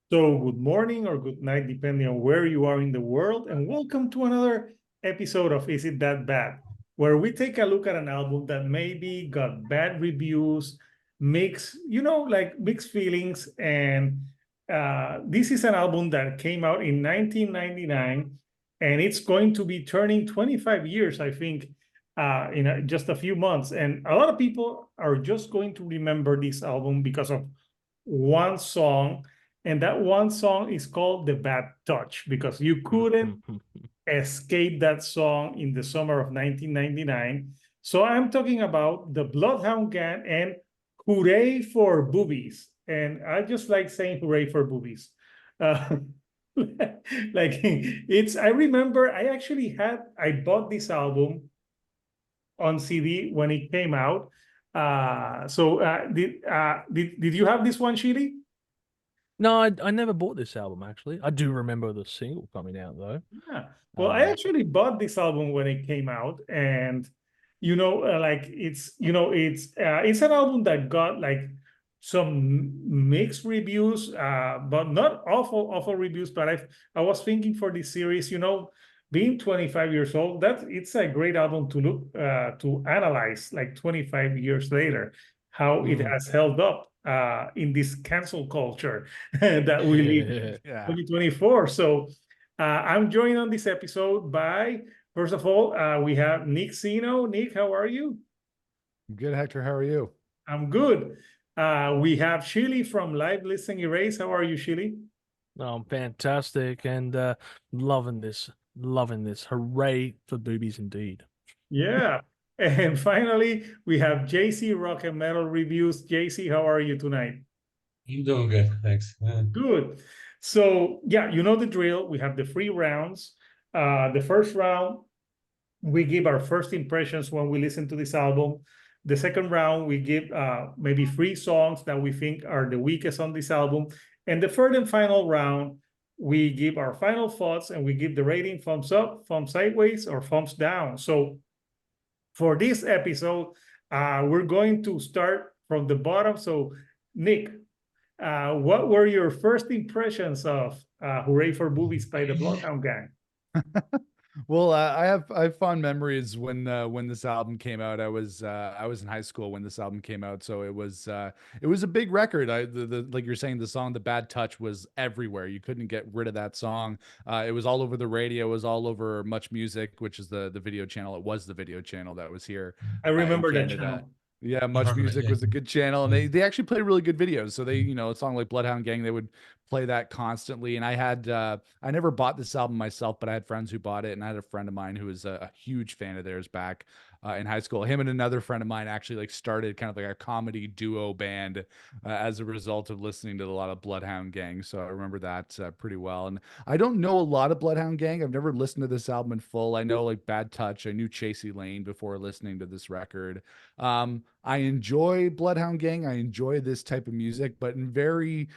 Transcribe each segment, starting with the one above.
So, good morning or good night, depending on where you are in the world, and welcome to another episode of Is It That Bad, where we take a look at an album that maybe got bad reviews, mixed feelings. And this is an album that came out in 1999, and it's going to be turning 25 years, I think, in just a few months. And a lot of people are just going to remember this album because of one song, and that one song is called The Bad Touch because you couldn't escape that song in the summer of 1999. So I'm talking about the Bloodhound Gang and Hooray for Boobies. And I just like saying hooray for boobies. Uh, I remember I bought this album on CD when it came out. Did you have this one, Sheely? No, I never bought this album actually. I do remember the single coming out though. Yeah. Well, I Um, actually bought this album when it came out, and it's an album that got like some mixed reviews, but not awful reviews. But I was thinking for this series, being 25 years old, that it's a great album to look to analyze like 25 years later, how it mm. has held up in this cancel culture that we live in Yeah. 2024. So I'm joined on this episode by, first of all, we have Nick Sino. Nick, how are you? Good, Hector. How are you? I'm good. We have Shili from Live Listen Erase. How are you, Shili? Oh, fantastic and loving this. Hooray for boobies indeed. Yeah. And finally, we have JC Rock and Metal Reviews. JC, how are you tonight? I'm doing good, thanks. Good. So, yeah, you know the drill. We have the three rounds. The first round, we give our first impressions when we listen to this album. The second round, we give maybe three songs that we think are the weakest on this album. And the third and final round, we give our final thoughts and we give the rating thumbs up, thumbs sideways, or thumbs down. So for this episode, we're going to start from the bottom. So, Nick, what were your first impressions of Hooray for Boobies by the Bloodhound Gang? Well, I have fond memories when this album came out. I was in high school when this album came out, so it was a big record. The like you're saying, the song "The Bad Touch" was everywhere. You couldn't get rid of that song. It was all over the radio. It was all over Much Music, which is the video channel. It was the video channel that was here I in remember that Canada. channel. Yeah, I Much remember that, Music yeah. was a good channel, and they actually played really good videos. So a song like Bloodhound Gang, they would play that constantly. And I never bought this album myself, but I had friends who bought it, and I had a friend of mine who was a huge fan of theirs back in high school. Him and another friend of mine actually like started kind of like a comedy duo band as a result of listening to a lot of Bloodhound Gang. So I remember that pretty well. And I don't know a lot of Bloodhound Gang. I've never listened to this album in full. I know like Bad Touch. I knew Chasey Lane before listening to this record. I enjoy Bloodhound Gang. I enjoy this type of music, but in very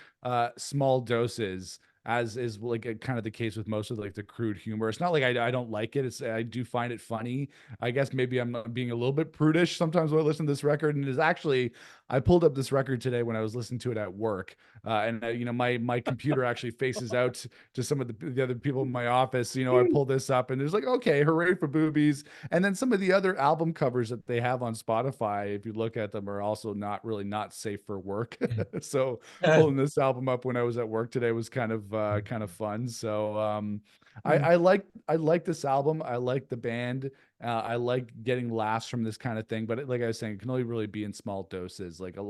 small doses, as is like kind of the case with most of like the crude humor. It's not like I don't like it. I do find it funny. I guess maybe I'm being a little bit prudish sometimes when I listen to this record. And it is actually, I pulled up this record today when I was listening to it at work, my computer actually faces out to some of the other people in my office. I pull this up and there's like, okay, hooray for boobies. And then some of the other album covers that they have on Spotify, if you look at them, are also not safe for work. So pulling this album up when I was at work today was kind of fun. So I like this album. I like the band. I like getting laughs from this kind of thing, but like I was saying, it can only really be in small doses. Like we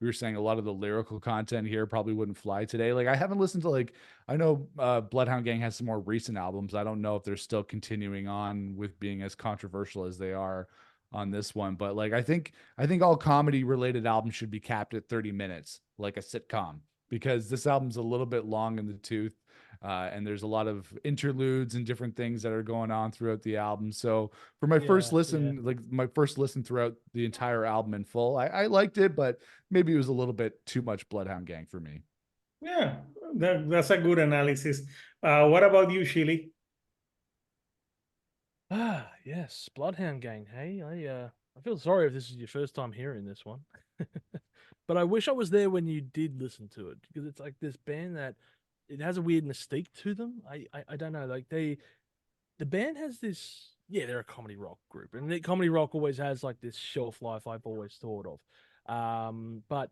were saying, a lot of the lyrical content here probably wouldn't fly today. Like I haven't listened to I know Bloodhound Gang has some more recent albums. I don't know if they're still continuing on with being as controversial as they are on this one, but like I think all comedy related albums should be capped at 30 minutes, like a sitcom, because this album's a little bit long in the tooth. And there's a lot of interludes and different things that are going on throughout the album. So for my first listen, like my first listen throughout the entire album in full, I liked it, but maybe it was a little bit too much Bloodhound Gang for me. Yeah, that's a good analysis. What about you, Shili? Ah, yes, Bloodhound Gang. Hey, I feel sorry if this is your first time hearing this one. but I wish I was there when you did listen to it because it's like this band that it has a weird mystique to them. I don't know, like the band has this. Yeah, they're a comedy rock group, and comedy rock always has like this shelf life. I've always thought of, but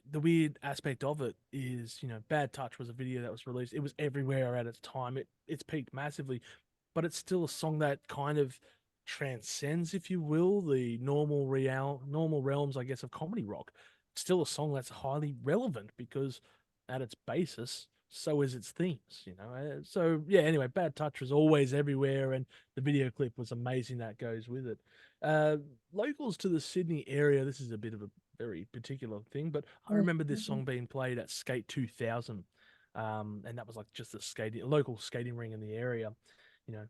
the weird aspect of it is, Bad Touch was a video that was released. It was everywhere at its time. It's peaked massively, but it's still a song that kind of transcends, if you will, the normal realms, I guess, of comedy rock. It's still a song that's highly relevant because at its basis, so is its themes. So yeah, anyway, Bad Touch was always everywhere, and the video clip was amazing that goes with it. Locals to the Sydney area, this is a bit of a very particular thing, but I remember this song being played at Skate 2000, and that was like just a local skating ring in the area,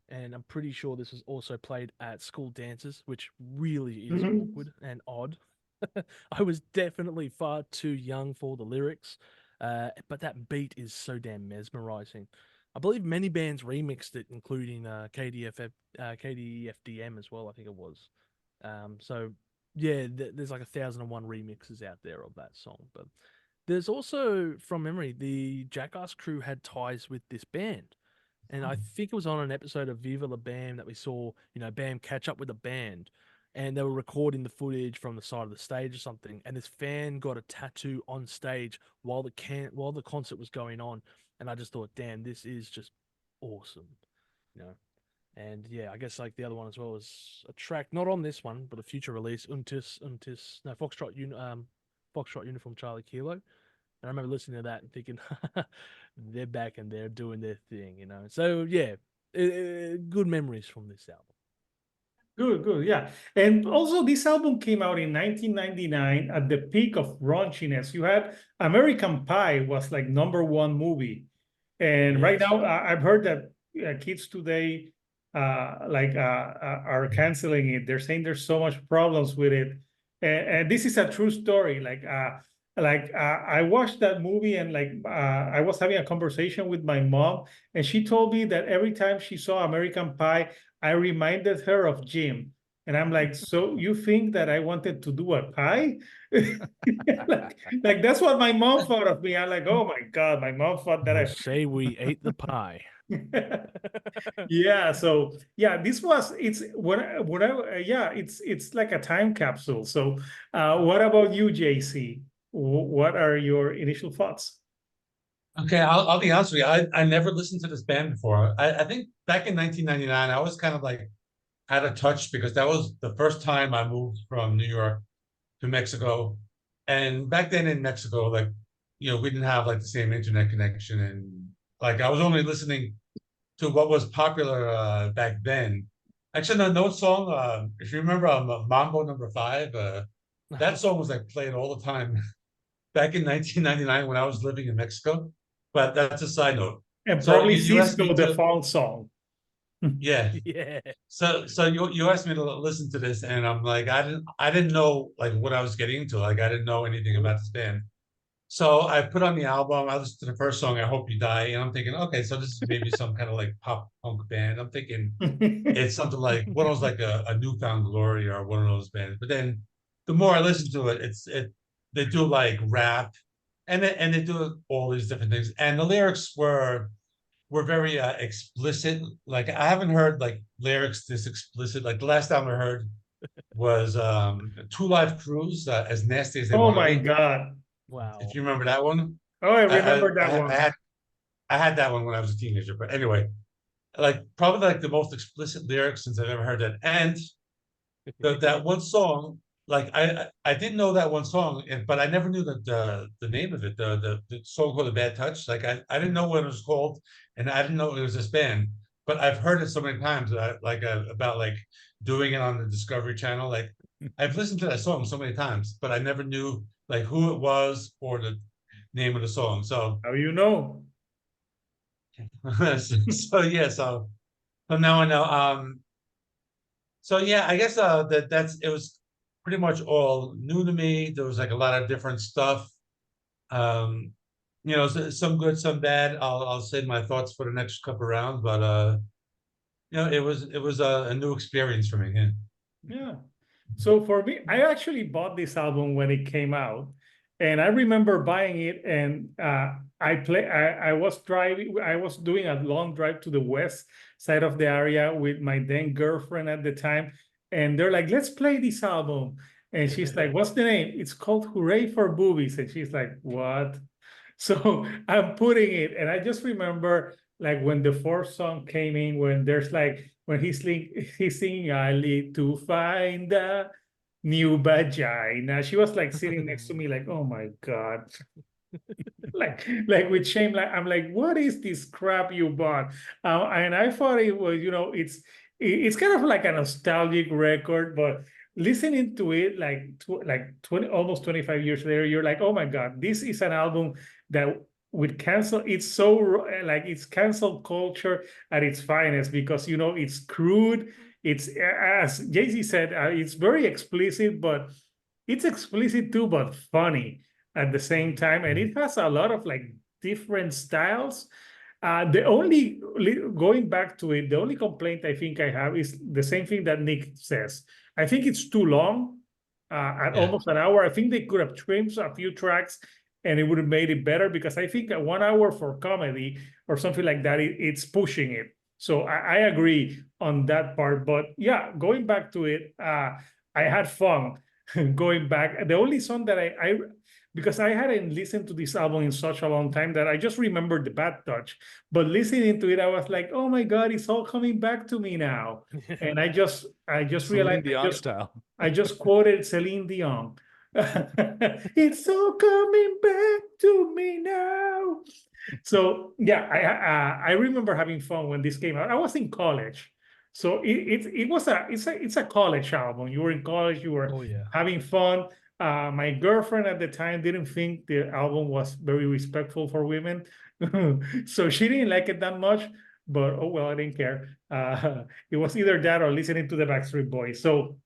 and I'm pretty sure this was also played at school dances, which really is awkward and odd. I was definitely far too young for the lyrics, but that beat is so damn mesmerizing. I believe many bands remixed it, including KDFDM as well, I think it was. So yeah, there's like 1,001 remixes out there of that song. But there's also, from memory, the Jackass crew had ties with this band. And I think it was on an episode of Viva La Bam that we saw, Bam catch up with a band. And they were recording the footage from the side of the stage or something. And this fan got a tattoo on stage while the concert was going on. And I just thought, damn, this is just awesome. And yeah, I guess like the other one as well is a track not on this one, but a future release, Foxtrot Uniform Charlie Kilo. And I remember listening to that and thinking, they're back and they're doing their thing. So yeah, good memories from this album. Good, yeah. And also, this album came out in 1999 at the peak of raunchiness. You had American Pie was like #1 movie, and right Yes. now I've heard that kids today are canceling it. They're saying there's so much problems with it, and this is a true story. I watched that movie, and I was having a conversation with my mom, and she told me that every time she saw American Pie, I reminded her of Jim. And I'm like, so you think that I wanted to do a pie? like that's what my mom thought of me. I'm like, oh my God, my mom thought that We'll say we ate the pie. Yeah, so yeah, it's like a time capsule. So what about you, JC? What are your initial thoughts? Okay, I'll be honest with you. I never listened to this band before. I think back in 1999, I was kind of like out of touch because that was the first time I moved from New York to Mexico. And back then in Mexico, like, we didn't have like the same internet connection. And like I was only listening to what was popular back then. Actually, no song. If you remember Mambo #5, that song was like played all the time back in 1999 when I was living in Mexico. But that's a side note. And So probably you asked me Cisco, the to, fall song. yeah. Yeah. So you asked me to listen to this, and I'm like, I didn't know like what I was getting into. Like I didn't know anything about this band. So I put on the album. I listened to the first song, "I Hope You Die," and I'm thinking, okay, so this is maybe some kind of like pop punk band. I'm thinking it's something like one of those like a Newfound Glory or one of those bands. But then the more I listen to it, they do like rap, and they do all these different things, and the lyrics were very explicit. Like I haven't heard like lyrics this explicit. Like the last time I heard was Two Live Crews, As Nasty as They Oh Want to my Be. God. Wow. If you remember that one. Oh, I I, I, remember that I, one. I had that one when I was a teenager. But anyway, like probably like the most explicit lyrics since I've ever heard that. And that one song, like I didn't know that one song, but I never knew the name of it. The song called "The Bad Touch." Like I didn't know what it was called, and I didn't know it was this band. But I've heard it so many times, about like doing it on the Discovery Channel. Like I've listened to that song so many times, but I never knew like who it was or the name of the song. So How you know? so now I know. So yeah, I guess it was pretty much all new to me. There was like a lot of different stuff. Um, some good, some bad. I'll save my thoughts for the next couple rounds, but it was a new experience for me. Yeah. Yeah. So for me, I actually bought this album when it came out, and I remember buying it. And I was driving. I was doing a long drive to the west side of the area with my then girlfriend at the time, and they're like, "Let's play this album." And she's like, "What's the name?" "It's called Hooray for Boobies." And she's like, "What?" So I'm putting it, and I just remember like when the fourth song came in, when there's like when he's singing "I need to find a new vagina." She was like sitting next to me, like, "Oh my God." Like with shame, like I'm like, "What is this crap you bought?" And I thought it was, it's kind of like a nostalgic record, but listening to it like 20, almost 25 years later, you're like, "Oh my God, this is an album that would cancel." It's so like it's cancel culture at its finest, because it's crude. It's, as Jay-Z said, it's very explicit, but it's explicit too, but funny at the same time, and it has a lot of like different styles. The only Going back to it, the only complaint I think I have is the same thing that Nick says. I think it's too long, at Yeah. almost an hour. I think they could have trimmed a few tracks, and it would have made it better, because I think 1 hour for comedy or something like that, it's pushing it. So I agree on that part. But yeah, going back to it, I had fun going back. The only song that I because I hadn't listened to this album in such a long time, that I just remembered the Bad Touch. But listening to it, I was like, "Oh my God, it's all coming back to me now." And I just Celine realized Dion style. I just quoted Celine Dion. It's all coming back to me now. So yeah, I remember having fun when this came out. I was in college, so it's a college album. You were in college, you were Oh yeah. having fun. My girlfriend at the time didn't think the album was very respectful for women, so she didn't like it that much. But oh well, I didn't care. It was either that or listening to the Backstreet Boys. So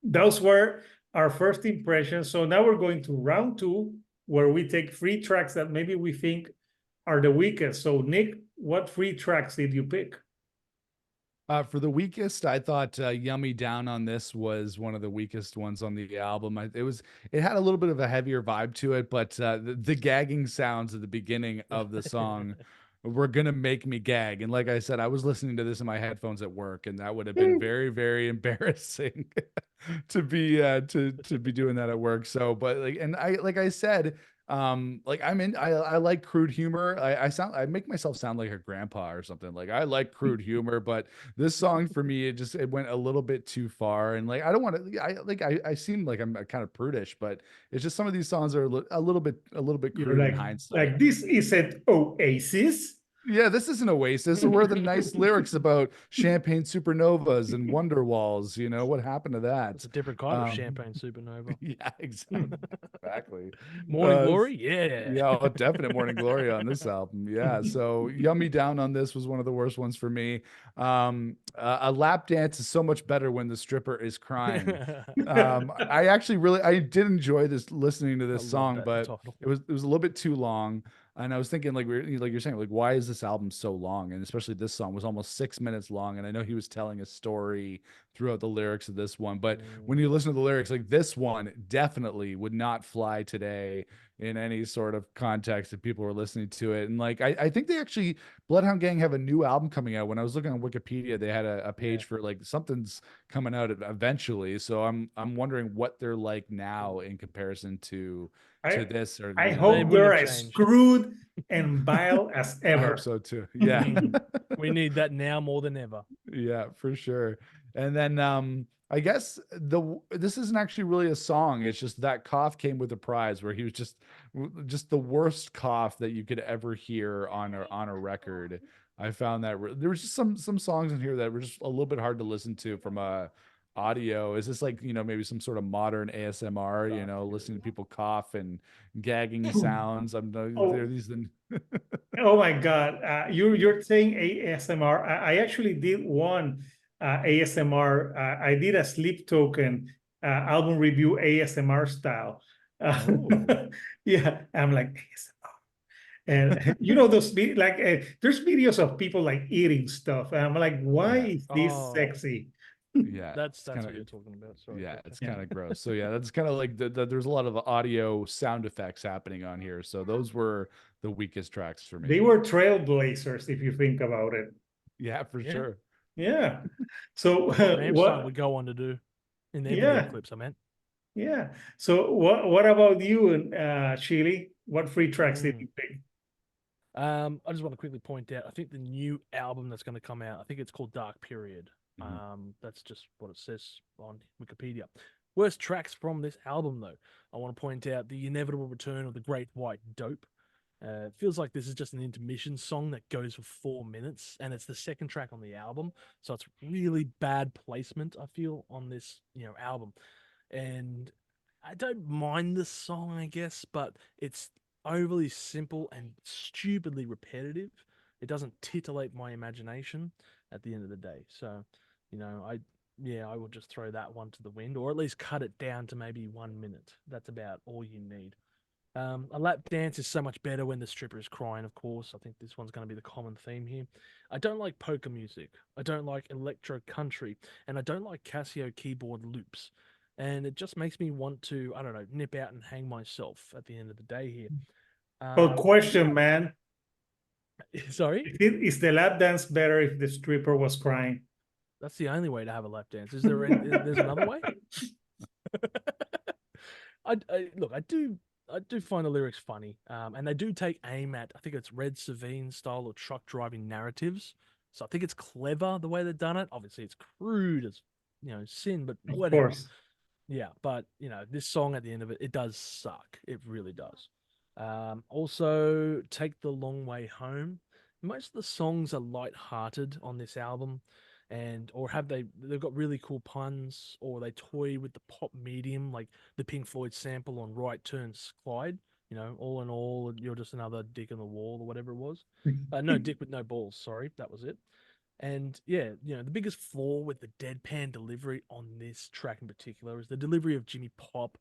those were our first impressions. So now we're going to round two, where we take three tracks that maybe we think are the weakest. So Nick, what three tracks did you pick? For the weakest, I thought "Yummy Down" on this was one of the weakest ones on the album. It had a little bit of a heavier vibe to it, but the gagging sounds at the beginning of the song were gonna make me gag. And like I said, I was listening to this in my headphones at work, and that would have been very, very embarrassing to be doing that at work. So, but like I said, like I like crude humor. I make myself sound like a grandpa or something. Like I like crude humor, but this song for me, it went a little bit too far. And like I don't want to, I seem like I'm kind of prudish, but it's just some of these songs are a little bit You're crude in hindsight. like this isn't Oasis. Yeah, this is an Oasis. Where are the nice lyrics about champagne supernovas and wonder walls? You know, what happened to that? It's a different kind of champagne supernova. Yeah, exactly. Morning Uh, Glory, yeah. Yeah, oh, definite Morning Glory on this album. Yeah, so Yummy Down on this was one of the worst ones for me. A lap dance is so much better when the stripper is crying. I did enjoy this listening to I this love song, that but title. it was a little bit too long. And I was thinking, like you're saying, like why is this album so long? And especially this song was almost 6 minutes long. And I know he was telling a story throughout the lyrics of this one, but when you listen to the lyrics, like this one definitely would not fly today in any sort of context if people were listening to it. And like I think they actually Bloodhound Gang have a new album coming out. When I was looking on Wikipedia, they had a page for like something's coming out eventually. So I'm wondering what they're like now in comparison to I this, or I you know, hope wouldn't they're have as changed. crude and vile as I ever. hope so too. Yeah. We need that now more than ever. Yeah, for sure. And then I guess this isn't actually really a song. It's just that cough came with a prize, where he was just the worst cough that you could ever hear on a record. I found that there was just some songs in here that were just a little bit hard to listen to from a audio. Is this like, maybe some sort of modern ASMR, listening to people cough and gagging sounds? Oh. There are these Oh my God. You're saying ASMR. I actually did one ASMR. I did a Sleep Token album review ASMR style. Oh. Yeah, I'm like ASMR. And there's videos of people like eating stuff. And I'm like, why Yeah. is this Oh. sexy? Yeah, That's kinda- what you're talking about. Sorry. yeah, okay. it's kind of gross. So yeah, that's kind of like there's a lot of audio sound effects happening on here. So those were the weakest tracks for me. They were trailblazers, if you think about it. Yeah, for Yeah. sure. Yeah. So What Rammstein what? would go on to do in their Yeah. video clips, I meant. Yeah. So what about you, Chile? What free tracks did Mm. you pick? I just want to quickly point out, I think the new album that's going to come out, I think it's called Dark Period. That's just what it says on Wikipedia. Worst tracks from this album, though. I want to point out the inevitable return of the Great White Dope. It feels like this is just an intermission song that goes for 4 minutes, and it's the second track on the album, so it's really bad placement, I feel, on this album. And I don't mind the song, I guess, but it's overly simple and stupidly repetitive. It doesn't titillate my imagination at the end of the day. So, I will just throw that one to the wind, or at least cut it down to maybe 1 minute. That's about all you need. A lap dance is so much better when the stripper is crying, of course. I think this one's going to be the common theme here. I don't like polka music. I don't like electro country. And I don't like Casio keyboard loops. And it just makes me want to, I don't know, nip out and hang myself at the end of the day here. Well, question, man. Sorry? Is the lap dance better if the stripper was crying? That's the only way to have a lap dance. Is there there's another way? Look, I do find the lyrics funny, and they do take aim at, I think it's Red Savine style or truck driving narratives. So I think it's clever the way they've done it. Obviously, it's crude as sin, but Of whatever. course. Yeah, but this song at the end of it, it does suck. It really does. Also, Take the Long Way Home. Most of the songs are light-hearted on this album, or they've got really cool puns, or they toy with the pop medium, like the Pink Floyd sample on Right Turns Clyde. All in all, you're just another dick in the wall, or whatever it was. No, dick with no balls. Sorry, that was it. And yeah, the biggest flaw with the deadpan delivery on this track in particular is the delivery of Jimmy Pop,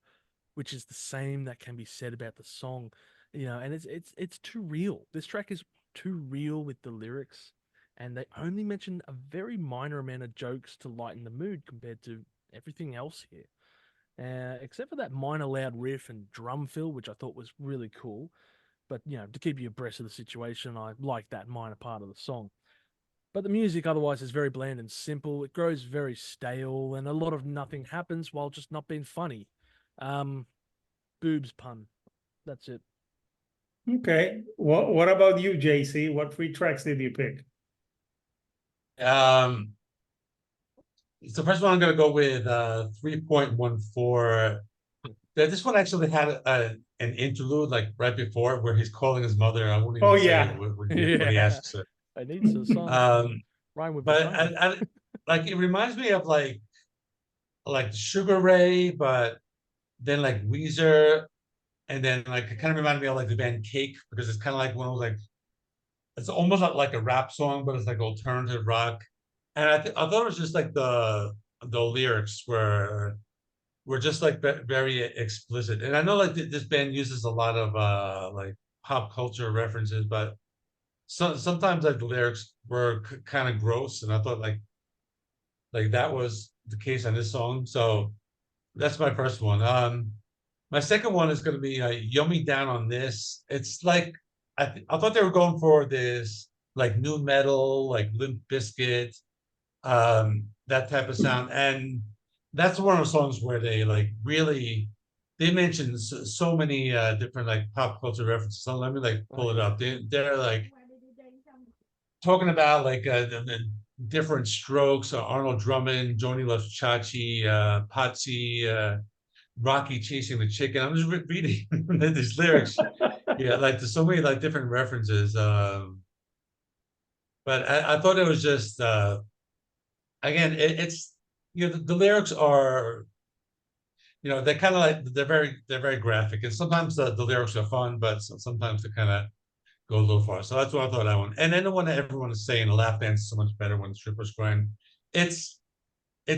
which is the same that can be said about the song. And it's too real. This track is too real with the lyrics, and they only mention a very minor amount of jokes to lighten the mood compared to everything else here. Except for that minor loud riff and drum fill, which I thought was really cool. But to keep you abreast of the situation, I like that minor part of the song. But the music otherwise is very bland and simple. It grows very stale, and a lot of nothing happens while just not being funny. Boobs pun. That's it. Okay. What about you, JC? What free tracks did you pick? So first one I'm gonna go with 3.14. This one actually had an interlude like right before where he's calling his mother. I won't even say yeah. when he asks her. I need some song. Rhyme with But vagina. I like it reminds me of like Sugar Ray, but then like Weezer, and then like it kind of reminded me of like the band Cake, because it's kind of like one of those like, it's almost like a rap song, but it's like alternative rock. And I thought it was just like the lyrics were just like very explicit. And I know like this band uses a lot of like pop culture references, but sometimes like the lyrics were kind of gross, and I thought like that was the case on this song. So that's my first one. My second one is going to be Yummy Down on This. It's like I thought they were going for this like new metal, like Limp Bizkit, that type of sound, and that's one of the songs where they like really they mention so many different like pop culture references. So let me like pull it up. They're like talking about like the different strokes. Arnold Drummond, Joni Loves Chachi, Patsy, Rocky chasing the chicken. I'm just reading these lyrics. Yeah, like there's so many like different references. But I thought it was just again, it's the lyrics are they're kind of like they're very graphic, and sometimes the lyrics are fun, but sometimes they kind of go a little far. So that's what I thought that one. And then the one that everyone is saying, the lap dance is so much better when the stripper's crying. It's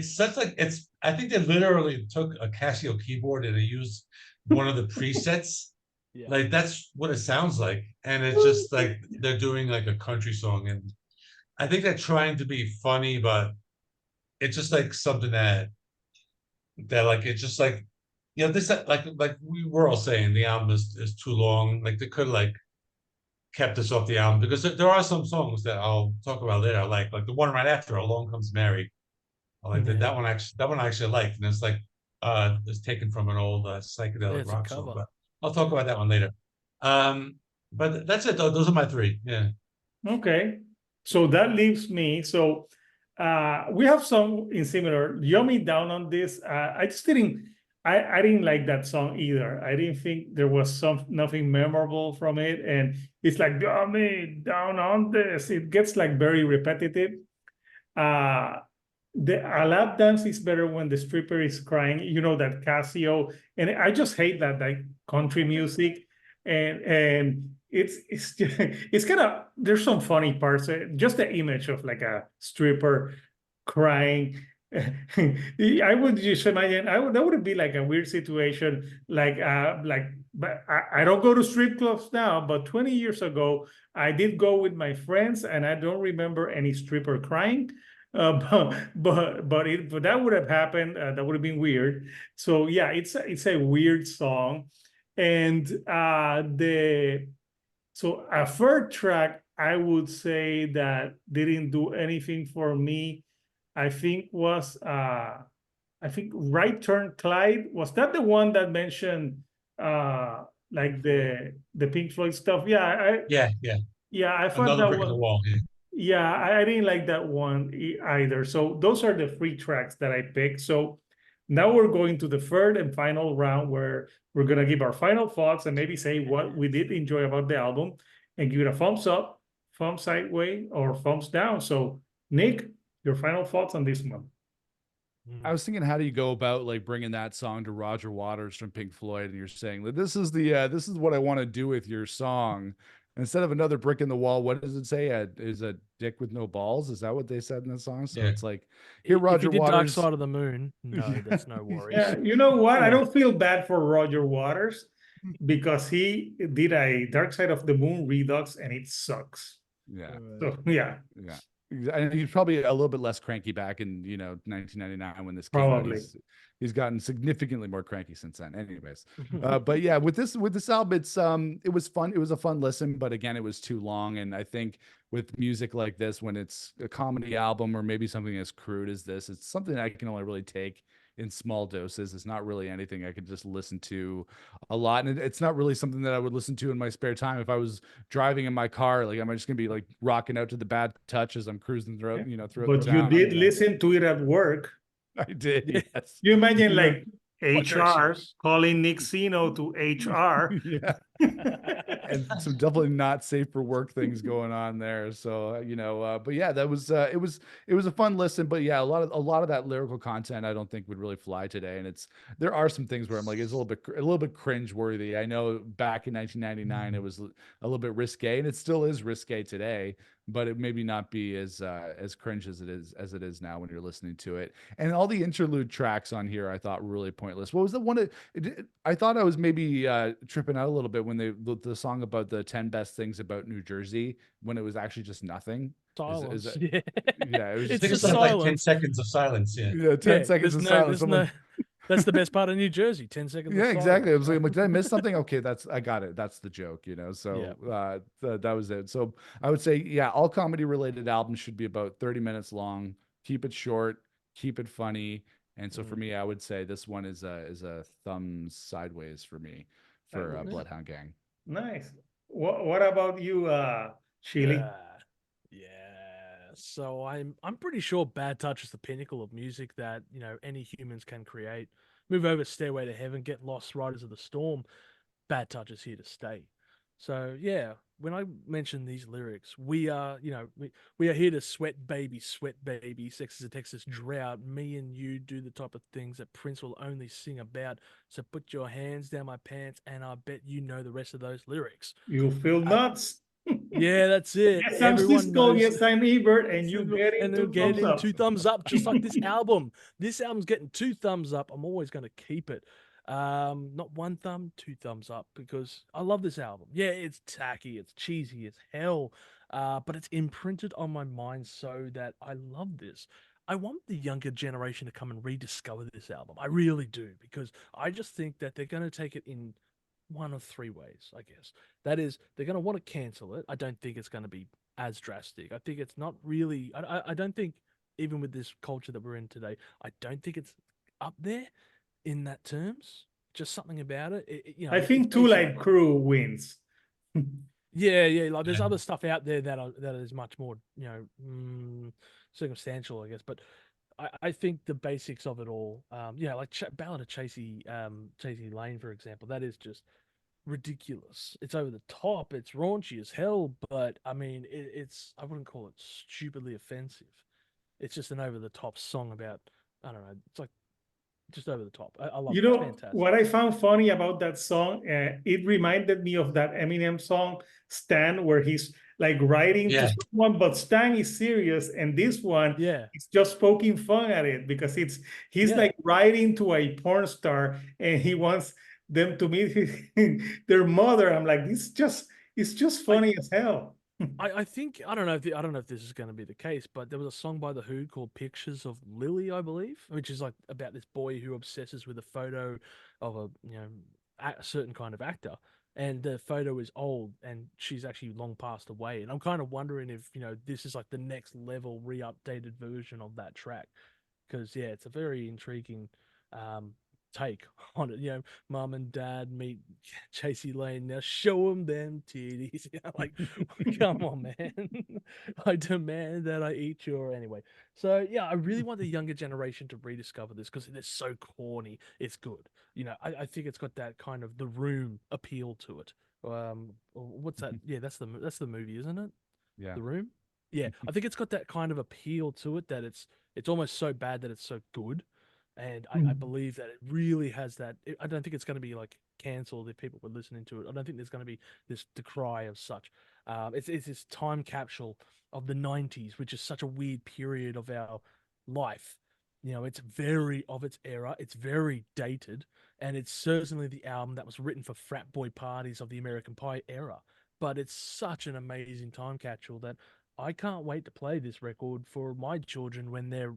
such like I think they literally took a Casio keyboard and they used one of the presets. Yeah. Like that's what it sounds like. And it's just like they're doing like a country song. And I think they're trying to be funny, but it's just like something that like it's just like this like we were all saying the album is too long. Like they could like kept us off the album because there are some songs that I'll talk about later. I like the one right after "Along Comes Mary." I like Yeah. that one I actually liked, and it's like it's taken from an old psychedelic It's a rock song. cover. But I'll talk about that one later. But that's it. Those are my three. Yeah. Okay. So that leaves me. So we have some in similar. You're me down on this. I just didn't. I didn't like that song either. I didn't think there was nothing memorable from it, and it's like "You're me down on this." It gets like very repetitive. Uh, a lap dance is better when the stripper is crying. You know that Casio, and I just hate that like country music, and it's just, it's kind of there's some funny parts. Just the image of like a stripper crying. I would just imagine that would be like a weird situation. But I don't go to strip clubs now, but 20 years ago I did go with my friends, and I don't remember any stripper crying. But that would have happened. That would have been weird. So yeah, it's a weird song, and so a third track I would say that didn't do anything for me. I think was I think Right Turn Clyde. Was that the one that mentioned like the Pink Floyd stuff? Yeah. Yeah, I thought Another that brick in the was. wall. Yeah. Yeah, I didn't like that one either. So those are the three tracks that I picked. So now we're going to the third and final round where we're gonna give our final thoughts and maybe say what we did enjoy about the album and give it a thumbs up, thumbs sideways, or thumbs down. So Nick, your final thoughts on this one. I was thinking, how do you go about like bringing that song to Roger Waters from Pink Floyd, and you're saying that this is what I want to do with your song. Instead of another brick in the wall, what does it say? Is a dick with no balls? Is that what they said in the song? So Yeah. it's like, here, If Roger you did Dark Waters. Side of the Moon, no, Yeah. that's no worries. Yeah, you know what? I Yeah. don't feel bad for Roger Waters because he did a Dark Side of the Moon Redux and it sucks. Yeah. So yeah, Yeah. And he's probably a little bit less cranky back in 1999 when this came out. probably. He's gotten significantly more cranky since then. Anyways, but yeah, with this album, it was fun. It was a fun listen, but again, it was too long. And I think with music like this, when it's a comedy album or maybe something as crude as this, it's something I can only really take in small doses. It's not really anything I could just listen to a lot, and it's not really something that I would listen to in my spare time if I was driving in my car. Like, am I just gonna be like rocking out to the Bad Touch as I'm cruising throughout throughout But the you town? did listen to it at work. I did. Yes. You imagine Yeah. like HR Podcast. calling Nick Sino to HR. Yeah. And some definitely not safe for work things going on there. So, but yeah, that was it was a fun listen. But yeah, a lot of that lyrical content I don't think would really fly today. And there are some things where I'm like, it's a little bit cringe worthy. I know back in 1999 it was a little bit risque, and it still is risque today, but it maybe not be as cringe as it is now when you're listening to it. And all the interlude tracks on here I thought were really pointless. What was the one I thought I was maybe tripping out a little bit when the song about the 10 best things about New Jersey, when it was actually just nothing. Silence. Yeah, it was I think just it's like 10 silence. seconds of silence. Yeah. yeah, 10 seconds of silence. There's no, that's the best part of New Jersey. 10 seconds. Yeah, of exactly. I silence. was like, did I miss something? Okay, I got it. That's the joke, So that was it. So I would say, yeah, all comedy related albums should be about 30 minutes long. Keep it short, keep it funny. And so for me, I would say this one is a thumbs sideways for me for Bloodhound Gang. Nice. What about you, Chili? Yeah. So I'm pretty sure Bad Touch is the pinnacle of music that any humans can create. Move over, Stairway to Heaven, Get Lost, Riders of the Storm. Bad Touch is here to stay. So yeah, when I mention these lyrics, we are here to sweat baby, sex is a Texas drought. Me and you do the type of things that Prince will only sing about. So put your hands down my pants, and I bet you know the rest of those lyrics. You feel nuts. Yeah, that's it. Yes, I'm Everyone Cisco. knows. Yes, I'm Ebert, and you get and it they'll two get thumbs in up. 2 thumbs up, just like this album. This album's getting 2 thumbs up. I'm always going to keep it. Not 1 thumb, 2 thumbs up, because I love this album. Yeah, it's tacky, it's cheesy as hell, but it's imprinted on my mind so that I love this. I want the younger generation to come and rediscover this album. I really do, because I just think that they're going to take it in one of three ways, I guess. That is, they're going to want to cancel it. I don't think it's going to be as drastic. I think it's not really, I don't think, even with this culture that we're in today, I don't think it's up there in that terms. Just something about it. I It's think Two Light Crew wins. yeah. Like there's Yeah. other stuff out there that is much more, circumstantial, I guess. But I think the basics of it all, like Ballad of Chasey Lane, for example, that is just ridiculous. It's over the top. It's raunchy as hell, but I mean, it's I wouldn't call it stupidly offensive. It's just an over the top song about, I don't know. It's like just over the top. I love You it. It's know, fantastic. what I found funny about that song, it reminded me of that Eminem song, Stan, where he's like writing to Yeah. someone, but Stan is serious. And this one, Yeah. he's just poking fun at it because he's Yeah. like writing to a porn star and he wants them to meet their mother. I'm like, it's just funny as hell. I think I don't know if this is going to be the case, but there was a song by The Who called "Pictures of Lily," I believe, which is like about this boy who obsesses with a photo of a certain kind of actor, and the photo is old, and she's actually long passed away. And I'm kind of wondering if this is like the next level, re-updated version of that track, because it's a very intriguing take on it. Mom and dad meet Chasey Lane. Now show them titties. Like, come on, man. I demand that I eat your anyway. So I really want the younger generation to rediscover this because it's so corny. It's good. I think it's got that kind of The Room appeal to it. What's that? Yeah, that's the movie, isn't it? Yeah. The Room. Yeah, I think it's got that kind of appeal to it that it's almost so bad that it's so good. And I believe that it really has that. I don't think it's going to be like cancelled if people were listening to it. I don't think there's going to be this decry of such. It's this time capsule of the 90s, which is such a weird period of our life. It's very of its era. It's very dated. And it's certainly the album that was written for frat boy parties of the American Pie era. But it's such an amazing time capsule that I can't wait to play this record for my children when they're,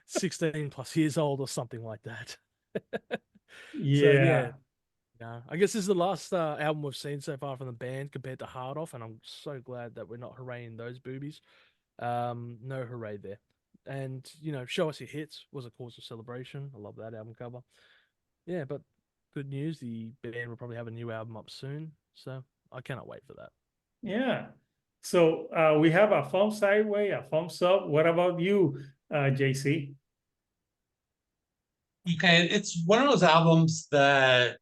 16 plus years old or something like that. Yeah. So, I guess this is the last album we've seen so far from the band compared to Hard Off, and I'm so glad that we're not hooraying those boobies. No hooray there. And, Show Us Your Hits was a cause of celebration. I love that album cover. Yeah, but good news, the band will probably have a new album up soon, so I cannot wait for that. Yeah. So we have a thumbs sideways, a thumbs up. What about you, JC? Okay, it's one of those albums that,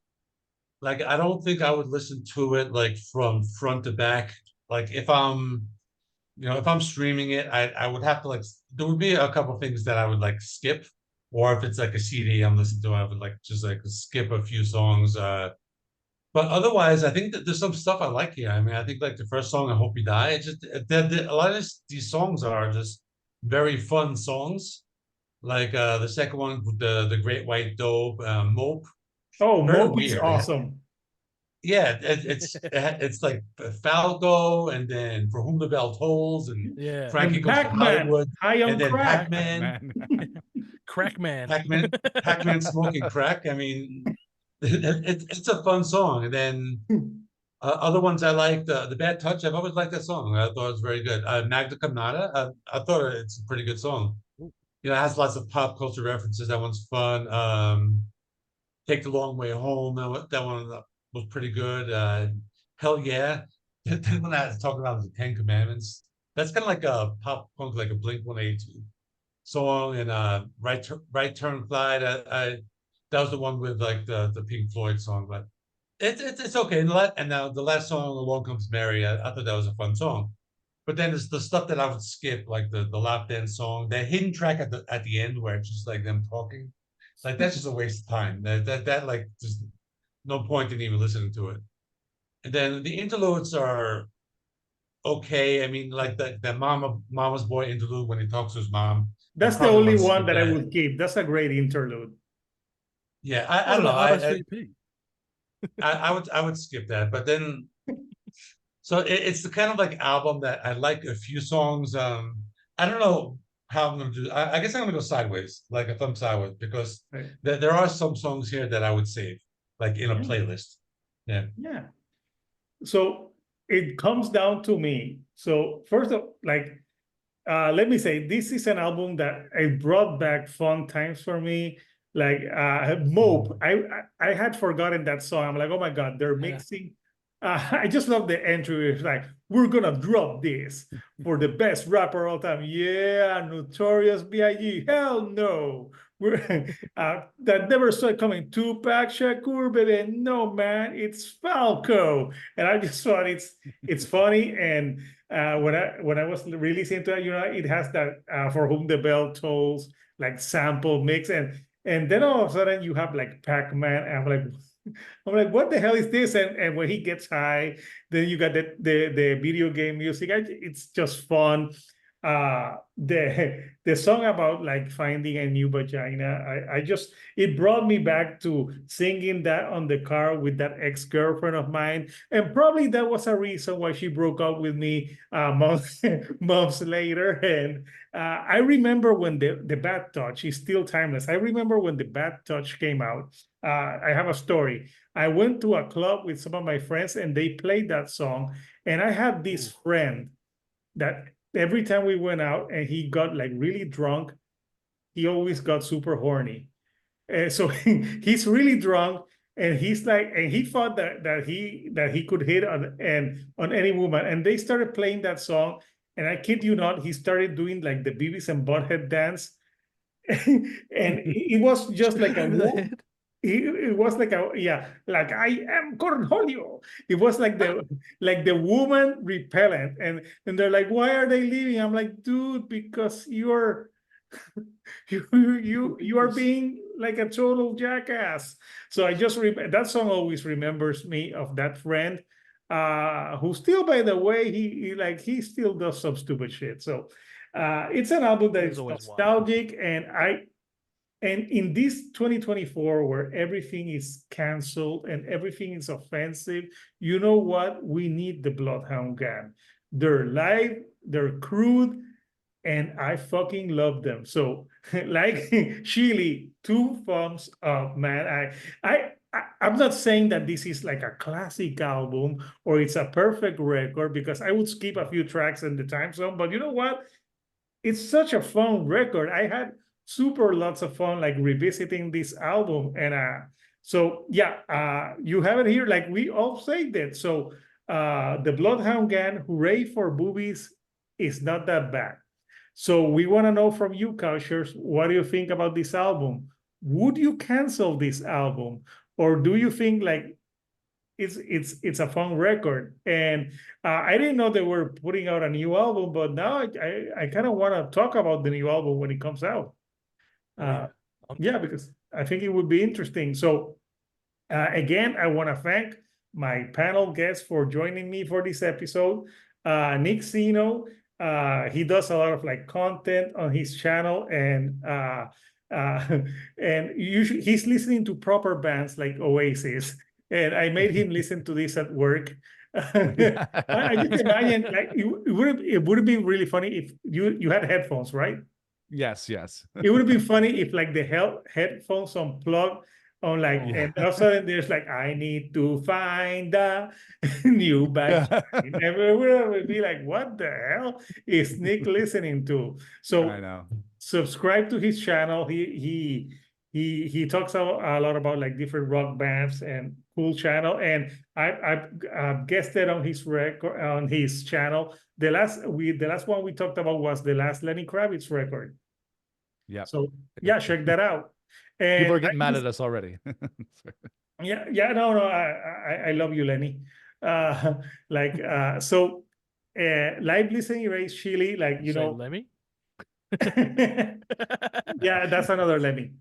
like, I don't think I would listen to it like from front to back. Like if I'm streaming it, I would have to there would be a couple things that I would like skip, or if it's like a CD I'm listening to, I would like just like skip a few songs. But otherwise, I think that there's some stuff I like here. I mean, I think like the first song, "I Hope You Die," it just a lot of these songs are just very fun songs. Like the second one, the Great White Dope, Mope, Oh, very Moby's weird. awesome. Yeah, it's like Falco, and then For Whom the Bell Tolls, and Yeah. Frankie And Goes to Pac-Man, Hollywood, High on and then Crack. Pac-Man, Crackman. Pac-Man smoking crack. I mean, it's a fun song. And then other ones I like, the Bad Touch. I've always liked that song. I thought it was very good. Magna Cum Nata. I thought it's a pretty good song. It has lots of pop culture references. That one's fun. Take the Long Way Home. That one was pretty good. Hell Yeah. That one I was talking about the Ten Commandments. That's kind of like a pop punk, like a Blink-182 song. And Right Turn Clyde. That was the one with like the Pink Floyd song, but it's okay. And now the last song, "Along Comes Mary," I thought that was a fun song. But then there's the stuff that I would skip, like the lap dance song, the hidden track at the end where it's just like them talking. Like that's just a waste of time. That like just no point in even listening to it. And then the interludes are okay. I mean, like the Mama's Boy interlude when he talks to his mom. That's the only one that I would keep. That's a great interlude. Yeah, I don't know. RSVP. I would skip that, but then so it's the kind of like album that I like a few songs. I don't know. how I'm gonna do. I guess I'm gonna go sideways, like a thumb sideways, because Right. there are some songs here that I would save, like in a Yeah. playlist. Yeah. Yeah. So it comes down to me. So first of like, let me say, this is an album that it brought back fun times for me. Like Mope, I had forgotten that song. I'm like, oh my God, they're Yeah. mixing. I just love the entry. It's like, we're gonna drop this for the best rapper all time. Yeah, Notorious B.I.G. Hell no. We're that never saw it coming. Tupac Shakur, baby. No, man, it's Falco. And I just thought it's funny. And when I was releasing to it, it has that For Whom the Bell Tolls like sample mix, and then all of a sudden you have like Pac-Man, and I'm like, what the hell is this? And when he gets high, then you got the video game music. It's just fun. The song about like finding a new vagina, I just, it brought me back to singing that on the car with that ex-girlfriend of mine, and probably that was a reason why she broke up with me months later. And I remember when the Bad Touch is still timeless. I remember when the Bad Touch came out. I have a story. I went to a club with some of my friends and they played that song, and I had this friend that every time we went out and he got like really drunk, he always got super horny. And so he's really drunk, and he's like, and he thought that he could hit on any woman. And they started playing that song, and I kid you not, he started doing like the Beavis and Butthead dance. And it was just like Over the head. it was like like I am Cornholio. It was like the woman repellent, and they're like, why are they leaving? I'm like, dude, because you're you are being like a total jackass. So I just that song always remembers me of that friend, who still, by the way, he still does some stupid shit. So it's an album that There's is always one. nostalgic, and in this 2024 where everything is canceled and everything is offensive, you know what? We need the Bloodhound Gang. They're live, they're crude, and I fucking love them. So, like Chile, 2 thumbs up, man. I'm not saying that this is like a classic album or it's a perfect record, because I would skip a few tracks in the time zone. But you know what? It's such a fun record. I had super lots of fun like revisiting this album. And so yeah, you have it here, like we all saved it. So the Bloodhound Gang, Hooray for Boobies, is not that bad. So we want to know from you, Couchers, what do you think about this album? Would you cancel this album, or do you think like it's a fun record? And I didn't know they were putting out a new album, but now I kind of want to talk about the new album when it comes out. Yeah, because I think it would be interesting. So again, I want to thank my panel guests for joining me for this episode. Nick Zeno, he does a lot of like content on his channel, and and usually he's listening to proper bands like Oasis, and I made him listen to this at work. I just imagine like it would have been really funny if you had headphones, right? Yes. It would have been funny if like the headphones unplugged on like, and all of a sudden there's like, I need to find a new bag. And everyone would be like, what the hell is Nick listening to? So I know. subscribe to his channel. He talks a lot about like different rock bands, and cool channel. And I've guested on his record on his channel. The last one we talked about was the last Lenny Kravitz record. Yeah. So yeah, check that out. And People are getting mad at us already. no, I love you, Lenny. So live listening erase Chile, like you know. Lemmy? Yeah, that's another Lemmy.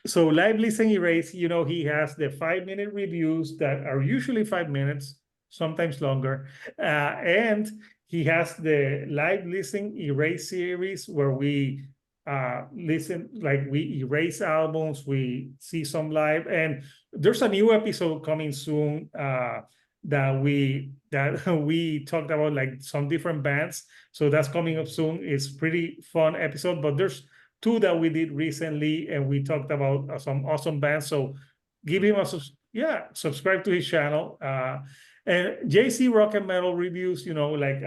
So live listening erase, he has the 5-minute reviews that are usually 5 minutes, sometimes longer, and he has the live listening erase series where we listen, like we erase albums, we see some live, and there's a new episode coming soon that we we talked about, like some different bands. So that's coming up soon. It's pretty fun episode, but there's two that we did recently, and we talked about some awesome bands. So give him a subscribe to his channel. And JC Rock and Metal Reviews, you know, like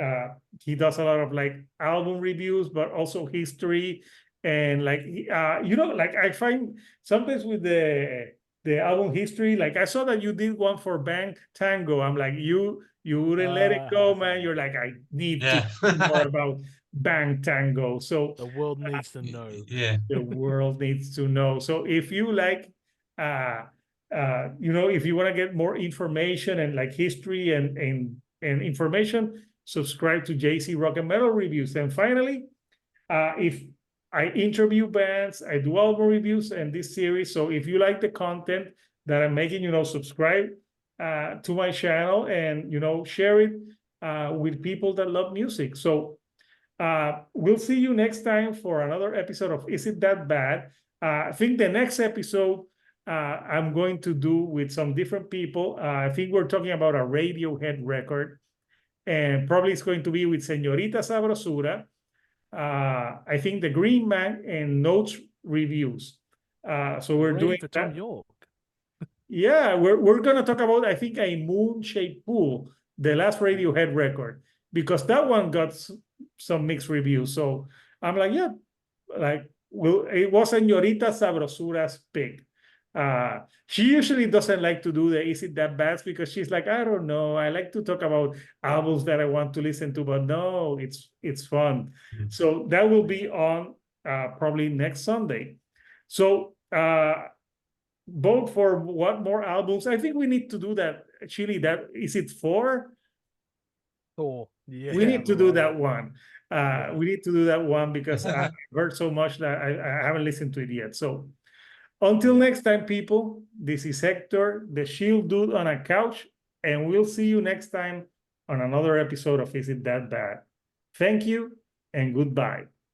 he does a lot of like album reviews, but also history. And like you know, like I find sometimes with the album history, like I saw that you did one for Bang Tango. I'm like, you wouldn't let it go, man. You're like, I need to Yeah. know more about Bang Tango. So The world needs to know. Yeah. the world needs to know. So if you like you know, if you want to get more information and like history and information, subscribe to JC Rock and Metal Reviews. And finally, if I interview bands, I do album reviews and this series. So if you like the content that I'm making, you know, subscribe to my channel and, you know, share it with people that love music. So we'll see you next time for another episode of Is It That Bad? I think the next episode I'm going to do with some different people. I think we're talking about a Radiohead record, and probably it's going to be with Señorita Sabrosura. I think the Green Man and Notes reviews. So we're Ready doing for Tom that. York. Yeah, we're gonna talk about, I think, a Moon-Shaped Pool, the last Radiohead record, because that one got some mixed reviews. So I'm like, yeah, like, well, it was Señorita Sabrosura's pick. She usually doesn't like to do the Is It That Bad, because she's like, I don't know, I like to talk about albums that I want to listen to, but no, it's fun. So that will be on probably next Sunday. So vote for what more albums. I think we need to do that. Actually, that is it 4? Thor. Yeah. We need to do right. that one. We need to do that one because I've heard so much that I haven't listened to it yet. So until next time, people, this is Hector, the Shield Dude on a couch, and we'll see you next time on another episode of Is It That Bad? Thank you and goodbye.